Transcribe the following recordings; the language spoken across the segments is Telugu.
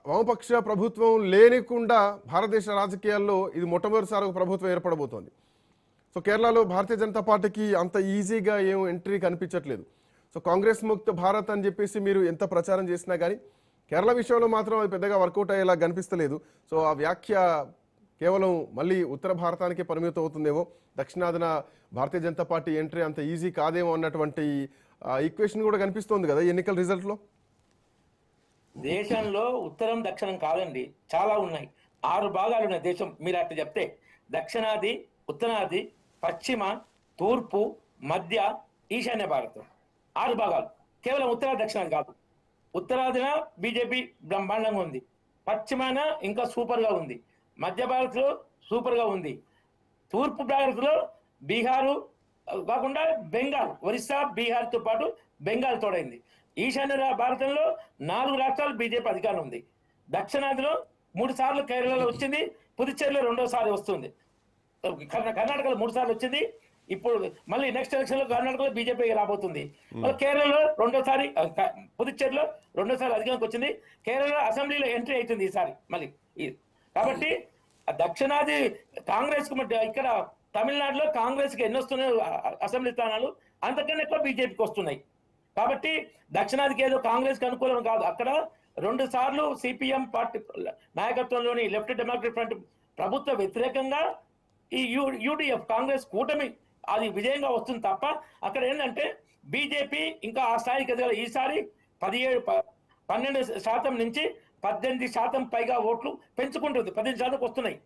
వామపక్ష ప్రభుత్వం లేనికుండా భారతదేశ రాజకీయాల్లో ఇది మొట్టమొదటిసారి ఒక ప్రభుత్వం ఏర్పడబోతోంది. సో కేరళలో భారతీయ జనతా పార్టీకి అంత ఈజీగా ఏం ఎంట్రీ కనిపించట్లేదు. సో కాంగ్రెస్ ముక్త భారత్ అని చెప్పేసి మీరు ఎంత ప్రచారం చేసినా కానీ కేరళ విషయంలో మాత్రం అది పెద్దగా వర్కౌట్ అయ్యేలా కనిపిస్తలేదు. సో ఆ వ్యాఖ్య కేవలం మళ్ళీ ఉత్తర భారతానికే పరిమితం అవుతుందేమో, దక్షిణాదిన భారతీయ జనతా పార్టీ ఎంట్రీ అంత ఈజీ కాదేమో అన్నటువంటి ఈక్వేషన్ కూడా కనిపిస్తోంది కదా ఎన్నికల రిజల్ట్లో. దేశంలో ఉత్తరం దక్షిణం కాదండి, చాలా ఉన్నాయి. 6 భాగాలు ఉన్నాయి దేశం. మీరు అట్లా చెప్తే దక్షిణాది, ఉత్తరాది, పశ్చిమ, తూర్పు, మధ్య, ఈశాన్య భారతం 6 భాగాలు. కేవలం ఉత్తరాది దక్షిణాది కాదు. ఉత్తరాదిన బీజేపీ బ్రహ్మాండంగా ఉంది, పశ్చిమాన ఇంకా సూపర్గా ఉంది, మధ్య భారత్లో సూపర్గా ఉంది, తూర్పు భారత్లో బీహారు కాకుండా బెంగాల్, ఒరిస్సా, బీహార్తో పాటు బెంగాల్ తోడైంది. ఈశాన్య భారతంలో 4 రాష్ట్రాలు బీజేపీ అధికారం ఉంది. దక్షిణాదిలో 3 సార్లు కేరళలో వచ్చింది, పుదుచ్చేరిలో 2వ సారి వస్తుంది, కర్ణాటకలో 3 సార్లు వచ్చింది. ఇప్పుడు మళ్ళీ నెక్స్ట్ ఎలక్షన్ లో కర్ణాటకలో బీజేపీ రాబోతుంది. మళ్ళీ కేరళలో 2వ సారి, పుదుచ్చేరిలో 2వ సారి అధికారంకి వచ్చింది. కేరళ అసెంబ్లీలో ఎంట్రీ అవుతుంది ఈసారి మళ్ళీ. కాబట్టి దక్షిణాది కాంగ్రెస్ కు, ఇక్కడ తమిళనాడులో కాంగ్రెస్ కి ఎన్ని వస్తున్నాయి అసెంబ్లీ స్థానాలు, అంతకన్నా ఎక్కువ బీజేపీకి వస్తున్నాయి. కాబట్టి దక్షిణాదికి ఏదో కాంగ్రెస్ కి అనుకూలం కాదు. అక్కడ 2 సార్లు సిపిఎం పార్టీ నాయకత్వంలోని లెఫ్ట్ డెమోక్రటిక్ ఫ్రంట్ ప్రభుత్వ వ్యతిరేకంగా ఈ యూడిఎఫ్ కాంగ్రెస్ కూటమి అది విజయంగా వస్తుంది తప్ప అక్కడ ఏంటంటే బీజేపీ ఇంకా ఆ స్థాయికి ఎదగాలి. ఈసారి 12% నుంచి 18% పైగా ఓట్లు పెంచుకుంటుంది, 18% వస్తున్నాయి.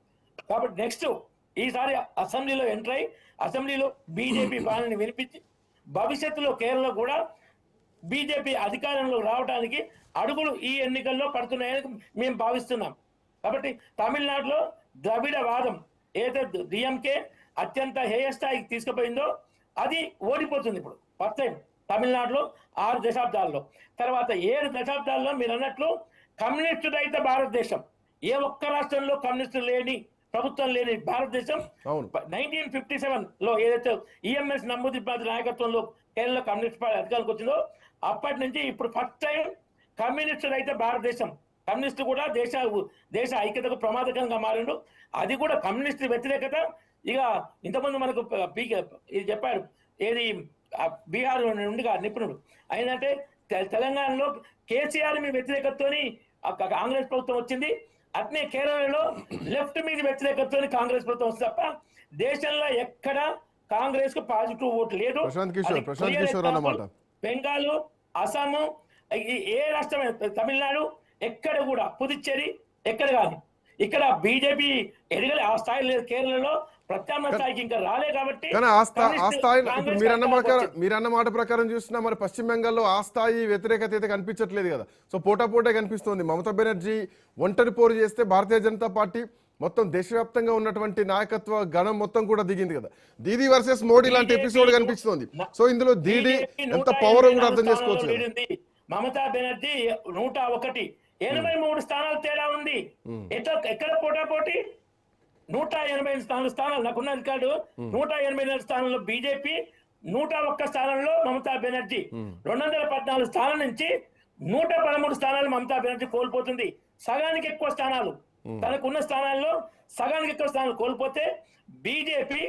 కాబట్టి నెక్స్ట్ ఈసారి అసెంబ్లీలో ఎంటర్ అయ్యి అసెంబ్లీలో బీజేపీ పాలనని వినిపించి భవిష్యత్తులో కేరళలో కూడా బీజేపీ అధికారంలో రావడానికి అడుగులు ఈ ఎన్నికల్లో పడుతున్నాయని మేము భావిస్తున్నాం. కాబట్టి తమిళనాడులో ద్రవిడ వాదం ఏదైతే డిఎంకే అత్యంత హేయ స్థాయికి తీసుకుపోయిందో అది ఓడిపోతుంది ఇప్పుడు ఫస్ట్ టైం తమిళనాడులో 6 దశాబ్దాల్లో. తర్వాత 7 దశాబ్దాల్లో మీరు అన్నట్లు కమ్యూనిస్టు రహిత భారతదేశం, ఏ ఒక్క రాష్ట్రంలో కమ్యూనిస్టు లేని ప్రభుత్వం లేని భారతదేశం 1957లో ఏదైతే ఈఎంఎస్ నమూదిబాద్ నాయకత్వంలో కేరళ కమ్యూనిస్ట్ పార్టీ అధికారానికి వచ్చిందో అప్పటి నుంచి ఇప్పుడు ఫస్ట్ టైం కమ్యూనిస్టు రహిత భారతదేశం. కమ్యూనిస్టు కూడా దేశ ఐక్యతకు ప్రమాదకంగా మారిండు. అది కూడా కమ్యూనిస్టు వ్యతిరేకత. ఇక ఇంతకుముందు మనకు ఇది చెప్పాడు, ఏది బీహార్ నుండి నిపుణుడు అయినంటే తెలంగాణలో కేసీఆర్ మీ వ్యతిరేకతతోని కాంగ్రెస్ ప్రభుత్వం వచ్చింది, అట్నే కేరళలో లెఫ్ట్ మీద వ్యతిరేకతతో కాంగ్రెస్ ప్రభుత్వం వస్తుంది తప్ప దేశంలో ఎక్కడ కాంగ్రెస్ కు పాజిటివ్ ఓటు లేదు. బెంగాల్, అస్సాము, ఏ రాష్ట్రం, తమిళనాడు ఎక్కడ కూడా, పుదుచ్చేరి ఎక్కడ కానీ ఇక్కడ బీజేపీ ఎదగలే ఆ స్థాయి లేదు. కేరళలో ప్రత్యామ్నాయ స్థాయికి ఇంకా రాలే. కాబట్టి మీరన్న మాట ప్రకారం చూసినా మరి పశ్చిమ బెంగాల్లో ఆ స్థాయి వ్యతిరేకత అయితే కనిపించట్లేదు కదా. సో పోటా కనిపిస్తోంది. మమతా బెనర్జీ ఒంటరి పోరు చేస్తే భారతీయ జనతా పార్టీ మొత్తం దేశవ్యాప్తంగా ఉన్నటువంటి నాయకత్వ గణం మొత్తం కూడా దిగింది కదా. దీదీ వర్సెస్ మోడీ లాంటి ఎపిసోడ్ కనిపిస్తుంది. సో ఇందులో దీదీ ఎంత పవర్ కూడా అర్థం చేసుకోవచ్చు. మమతా బెనర్జీ 101, 83 స్థానాలు తేడా ఉంది. ఎక్కడ పోటీ 184 స్థానాలు నాకున్న రికార్డు. 184 స్థానాల్లో బీజేపీ, 101 స్థానంలో మమతా బెనర్జీ. 214 స్థానాల నుంచి 113 స్థానాలు మమతా బెనర్జీ కోల్పోతుంది. సగానికి ఎక్కువ స్థానాలు, తనకున్న స్థానాల్లో సగానికి ఎక్కువ స్థానాలు కోల్పోతే బీజేపీ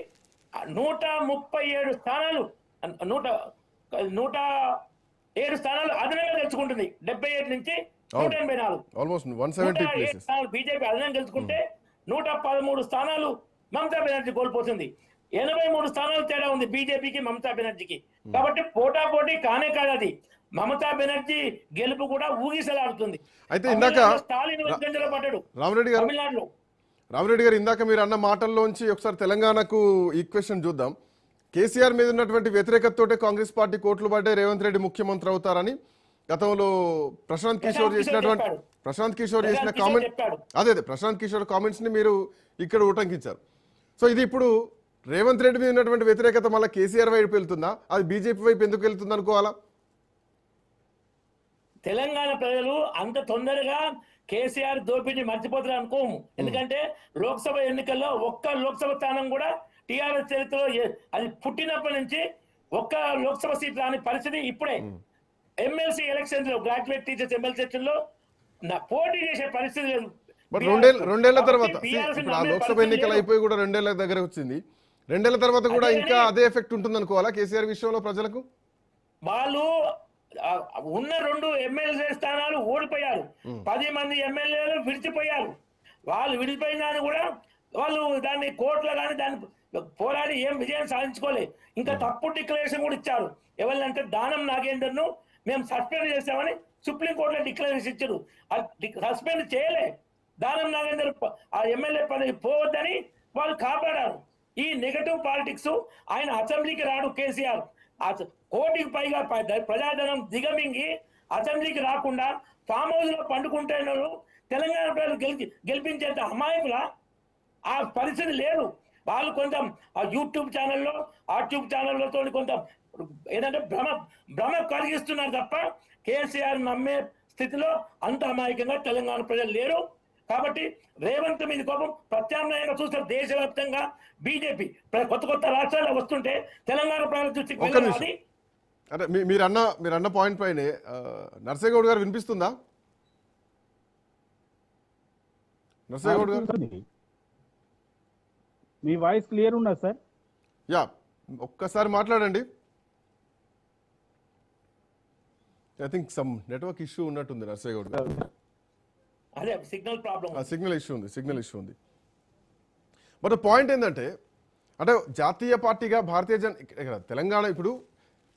137 స్థానాలు 107 స్థానాలు అదనంగా గెలుచుకుంటుంది. 77 నుంచి 184 స్థానాలు బీజేపీ అదనంగా గెలుచుకుంటే 113 స్థానాలు మమతా బెనర్జీ కోల్పోతుంది. 83 స్థానాలు తేడా ఉంది బీజేపీకి మమతా బెనర్జీకి. కాబట్టి పోటీ కానే కాదు అది. మమతా బెనర్జీ గెలుపు కూడా ఊగిసలాడుతుంది. అయితే ఇందాక స్టాలిన్ పడ్డాడు తమిళనాడులో. రామిరెడ్డి గారు ఇందాక మీరు అన్న మాటల్లోంచి ఒకసారి తెలంగాణకు ఈక్వేషన్ చూద్దాం. కేసీఆర్ మీద ఉన్నటువంటి వ్యతిరేకతతోటే కాంగ్రెస్ పార్టీ కోట్లు పడ్డే రేవంత్ రెడ్డి ముఖ్యమంత్రి అవుతారని గతంలో ప్రశాంత్ కిషోర్ చేసిన కామెంట్, అదే ప్రశాంత్ కిషోర్ కామెంట్స్ ని మీరు ఇక్కడ ఉటంకించారు. సో ఇది ఇప్పుడు రేవంత్ రెడ్డి మీద ఉన్నటువంటి వ్యతిరేకత మళ్ళీ కేసీఆర్ వైపు వెళ్తుందా, అది బీజేపీ వైపు ఎందుకు వెళ్తుంది అనుకోవాలా? తెలంగాణ ప్రజలు అంత తొందరగా కేసీఆర్ దోపిడీ మర్చిపోతారు అనుకోము. ఎందుకంటే లోక్సభ ఎన్నికల్లో ఒక్క లోక్సభ స్థానం కూడా టీఆర్ఎస్ చరిత్రలో అది పుట్టినప్పటి నుంచి ఒక్క లోక్సభ సీట్ రాని పరిస్థితి. ఇప్పుడే ఎమ్మెల్సీ ఎలక్షన్స్ లో గ్రాడ్యుయేట్ టీచర్స్ ఎమ్మెల్సీ ఎలక్షన్ లో పోటీ చేసే పరిస్థితి లేదు. బట్ రెండేళ్ల తర్వాత ఇప్పుడు ఆ లోక్సభ ఎన్నికలు అయిపోయి కూడా 2 ఏళ్ల దగ్గర వచ్చింది. 2 ఏళ్ల తర్వాత కూడా ఇంకా అదే ఎఫెక్ట్ ఉంటుంది అనుకోవాలా కేసీఆర్ విషయంలో ప్రజలకు? వాళ్ళు ఉన్న 2 ఎమ్మెల్యే స్థానాలు ఓడిపోయారు, 10 మంది ఎమ్మెల్యేలు విడిచిపోయారు. వాళ్ళు విడిపోయినా కూడా వాళ్ళు దాన్ని కోర్టులో కానీ దాన్ని పోరాడి ఏం విజయం సాధించుకోలే. ఇంకా తప్పుడు డిక్లరేషన్ కూడా ఇచ్చారు. ఎవరినంటే దానం నాగేందర్ను మేము సస్పెండ్ చేస్తామని సుప్రీంకోర్టులో డిక్లరేషన్ ఇచ్చారు. సస్పెండ్ చేయలే. దానం నాగేందర్ ఆ ఎమ్మెల్యే పదవి పోవద్దని వాళ్ళు కాపాడారు. ఈ నెగటివ్ పాలిటిక్స్ ఆయన అసెంబ్లీకి రాడు కేసీఆర్. 1 కోటికి పైగా ప్రజాధనం దిగమింగి అసెంబ్లీకి రాకుండా ఫామ్ హౌస్ లో పండుకుంటున్నారు. తెలంగాణ ప్రజలు గెలిపించేంత అమాయకుల ఆ పరిస్థితి లేదు. వాళ్ళు కొంచెం ఆ యూట్యూబ్ ఛానల్లో యూట్యూబ్ ఛానళ్లతో కొంత ఏదంటే భ్రమ కలిగిస్తున్నారు తప్ప కేసీఆర్ నమ్మే స్థితిలో అంత అమాయకంగా తెలంగాణ ప్రజలు లేరు. కాబట్టి రేవంత్ మీద కోపం ప్రత్యామ్నాయంగా చూస్తారు. దేశవ్యాప్తంగా బీజేపీ కొత్త రాష్ట్రాల్లో వస్తుంటే తెలంగాణ ప్రజల దృష్టికి అంటే మీరన్న పాయింట్ పైనే నర్సేగౌడ్ గారు వినిపిస్తుందా? నర్సేగౌడ్ గారు మీ వాయిస్ క్లియర్ ఉన్నది సార్. యా, ఒక్కసారి మాట్లాడండి. I think some network issue ఉన్నట్టుంది నర్సేగౌడ్ గారు. అదే సిగ్నల్ ప్రాబ్లం, సిగ్నల్ ఇష్యూ ఉంది. బట్ పాయింట్ ఏంటంటే అంటే జాతీయ పార్టీగా భారతీయ తెలంగాణ ఇప్పుడు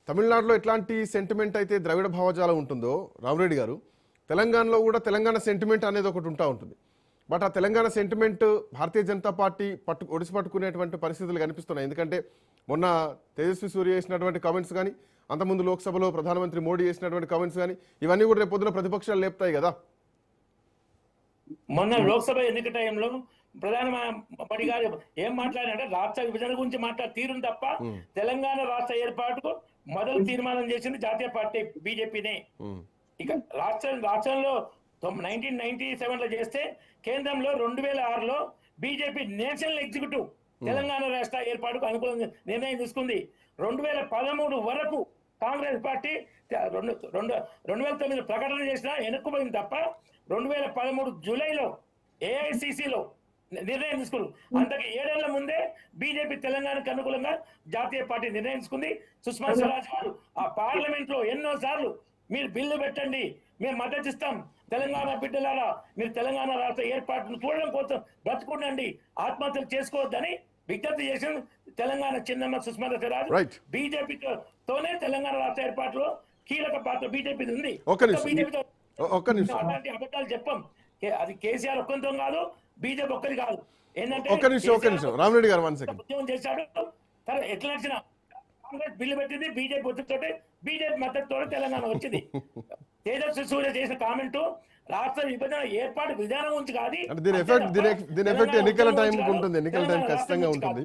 తమిళనాడులో ఎట్లాంటి సెంటిమెంట్ అయితే ద్రవిడ భావజాలం ఉంటుందో రామరెడ్డి గారు, తెలంగాణలో కూడా తెలంగాణ సెంటిమెంట్ అనేది ఒకటి ఉంటుంది. బట్ ఆ తెలంగాణ సెంటిమెంట్ భారతీయ జనతా పార్టీ ఒడిసి పట్టుకునేటువంటి పరిస్థితులు కనిపిస్తున్నాయి. ఎందుకంటే మొన్న తేజస్వి సూర్య చేసినటువంటి కామెంట్స్ కానీ, అంతకుముందు లోక్సభలో ప్రధానమంత్రి మోడీ చేసినటువంటి కామెంట్స్ కానీ, ఇవన్నీ కూడా రేపు పొద్దున ప్రతిపక్షాలు లేపుతాయి కదా. మొన్న లోక్సభ ఎన్నిక టైంలో ప్రధానమంత్రి గారు ఏం మాట్లాడారంటే రాష్ట్ర విభజన గురించి తీరును తప్ప తెలంగాణ రాష్ట్ర ఏర్పాటుకు మొదలు తీర్మానం చేసింది జాతీయ పార్టీ బీజేపీనే. ఇక రాష్ట్రంలో 1997లో చేస్తే కేంద్రంలో 2006లో బీజేపీ నేషనల్ ఎగ్జిక్యూటివ్ తెలంగాణ రాష్ట్ర ఏర్పాటుకు అనుకూలంగా నిర్ణయం తీసుకుంది. 2013 వరకు కాంగ్రెస్ పార్టీ 2009 ప్రకటన చేసినా వెనక్కుపోయింది తప్ప 2013 జూలైలో ఏఐసిసిలో నిర్ణయం తీసుకున్నారు. అంతకు 7 ఏళ్ల ముందే బీజేపీ తెలంగాణకు అనుకూలంగా జాతీయ పార్టీ నిర్ణయం తీసుకుంది. సుష్మా స్వరాజ్ గారు ఆ పార్లమెంట్ లో ఎన్నో సార్లు మీరు బిల్లు పెట్టండి, మేము మద్దతు ఇస్తాం, తెలంగాణ బిడ్డలారా మీరు తెలంగాణ రాష్ట్ర ఏర్పాటును చూడడం కోసం బ్రతుకుండండి, ఆత్మహత్యలు చేసుకోవద్దని విజ్ఞప్తి చేసిన తెలంగాణ చిన్నమ్మ సుష్మా స్వరాజ్. బీజేపీతోనే తెలంగాణ రాష్ట్ర ఏర్పాటులో కీలక పాత్ర బీజేపీ ఉంది. అలాంటి అబద్ధాలు చెప్పం. అది కేసీఆర్ ఒక్కరితో కాదు, బీజేపీ ఒక్కరి కాదు. ఏంటంటే రామరెడ్డి గారు ఉద్యమం చేశాడు, ఎట్లా నడిచిన కాంగ్రెస్ బిల్లు పెట్టింది, బీజేపీ ఒత్తిడితోటి బీజేపీ మద్దతుతో తెలంగాణ వచ్చింది. తేజస్వి సూర్య చేసిన కామెంటు రాష్ట్ర విభజన ఏర్పాటు విధానం గురించి కాదు, దీని ఎఫెక్ట్ ఎన్నికల టైం ఉంటుంది, ఎన్నికల టైం ఖచ్చితంగా ఉంటుంది.